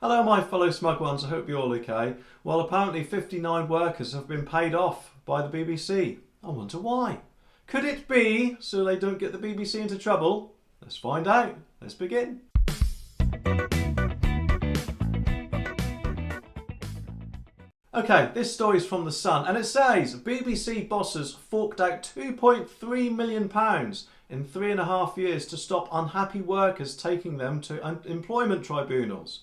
Hello my fellow smug ones, I hope you're all okay. Well, apparently 59 workers have been paid off by the BBC. I wonder why. Could it be so they don't get the BBC into trouble? Let's find out. Let's begin. Okay, this story's from The Sun and it says BBC bosses forked out £2.3 million in 3.5 years to stop unhappy workers taking them to employment tribunals.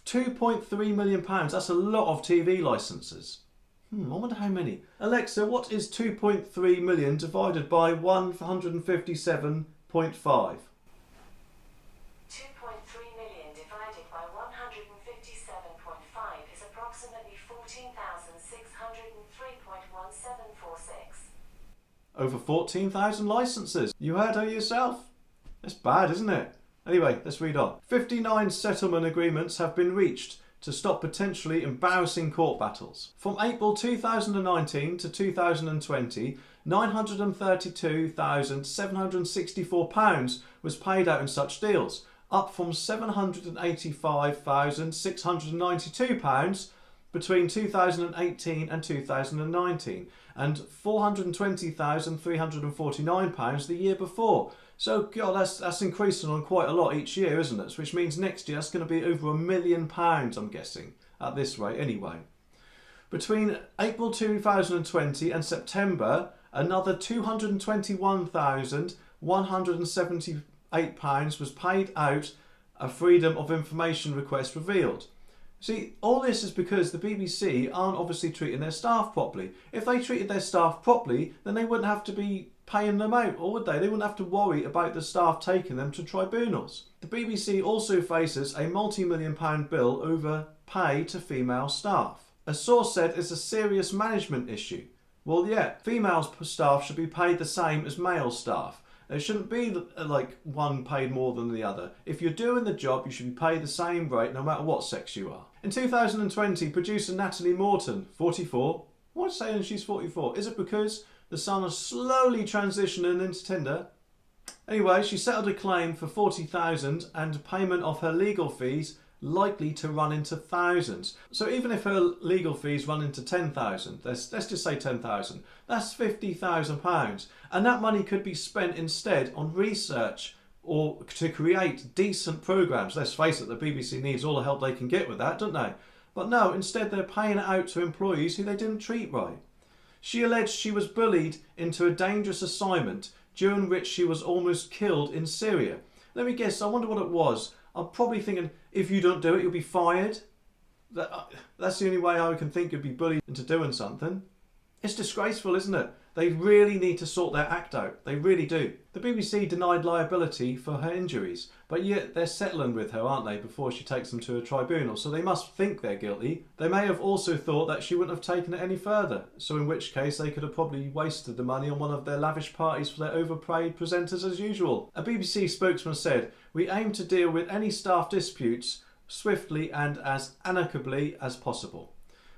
£2.3 million, that's a lot of TV licences. I wonder how many. Alexa, what is 2.3 million divided by 157.5? 2.3 million divided by 157.5 is approximately 14,603.1746. Over 14,000 licences. You heard her yourself. That's bad, isn't it? Anyway, let's read on. 59 settlement agreements have been reached to stop potentially embarrassing court battles. From April 2019 to 2020, £932,764 was paid out in such deals, up from £785,692 between 2018 and 2019, and £420,349 the year before. So, God, that's increasing on quite a lot each year, isn't it? Which means next year that's going to be over £1 million, I'm guessing, at this rate anyway. Between April 2020 and September, another £221,178 was paid out, a Freedom of Information request revealed. See, all this is because the BBC aren't obviously treating their staff properly. If they treated their staff properly, then they wouldn't have to be paying them out, or would they? They wouldn't have to worry about the staff taking them to tribunals. The BBC also faces a multi-million-pound bill over pay to female staff. A source said it's a serious management issue. Well, yeah, female staff should be paid the same as male staff. There shouldn't be like one paid more than the other. If you're doing the job, you should be paid the same rate no matter what sex you are. In 2020, producer Natalie Morton, 44, what's saying she's 44? Is it because the Sun is slowly transitioning into Tinder? Anyway, she settled a claim for $40,000 and payment of her legal fees likely to run into thousands. So even if her legal fees run into 10,000, let's just say 10,000, that's £50,000, and that money could be spent instead on research or to create decent programmes. Let's face it, the BBC needs all the help they can get with that, don't they? But no, instead they're paying it out to employees who they didn't treat right. She alleged she was bullied into a dangerous assignment during which she was almost killed in Syria. Let me guess, I wonder what it was. I'm probably thinking, if you don't do it, you'll be fired. That's the only way I can think you'd be bullied into doing something. It's disgraceful, isn't it? They really need to sort their act out. They really do. The BBC denied liability for her injuries, but yet they're settling with her, aren't they, before she takes them to a tribunal, so they must think they're guilty. They may have also thought that she wouldn't have taken it any further, so in which case they could have probably wasted the money on one of their lavish parties for their overpaid presenters as usual. A BBC spokesman said, "We aim to deal with any staff disputes swiftly and as amicably as possible.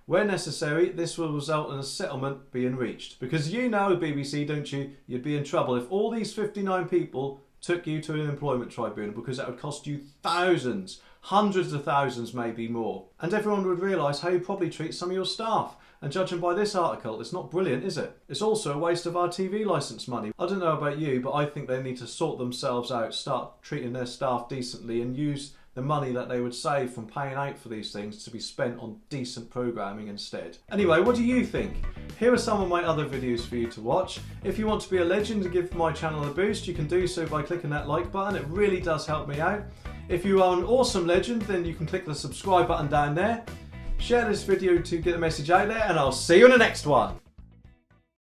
Where necessary, this will result in a settlement being reached." Because you know, BBC, don't you? You'd be in trouble if all these 59 people took you to an employment tribunal, because that would cost you thousands, hundreds of thousands, maybe more. And everyone would realise how you probably treat some of your staff. And judging by this article, it's not brilliant, is it? It's also a waste of our TV licence money. I don't know about you, but I think they need to sort themselves out, start treating their staff decently and use the money that they would save from paying out for these things to be spent on decent programming instead. Anyway, what do you think? Here are some of my other videos for you to watch. If you want to be a legend and give my channel a boost, you can do so by clicking that like button. It really does help me out. If you are an awesome legend, then you can click the subscribe button down there. Share this video to get the message out there, and I'll see you in the next one.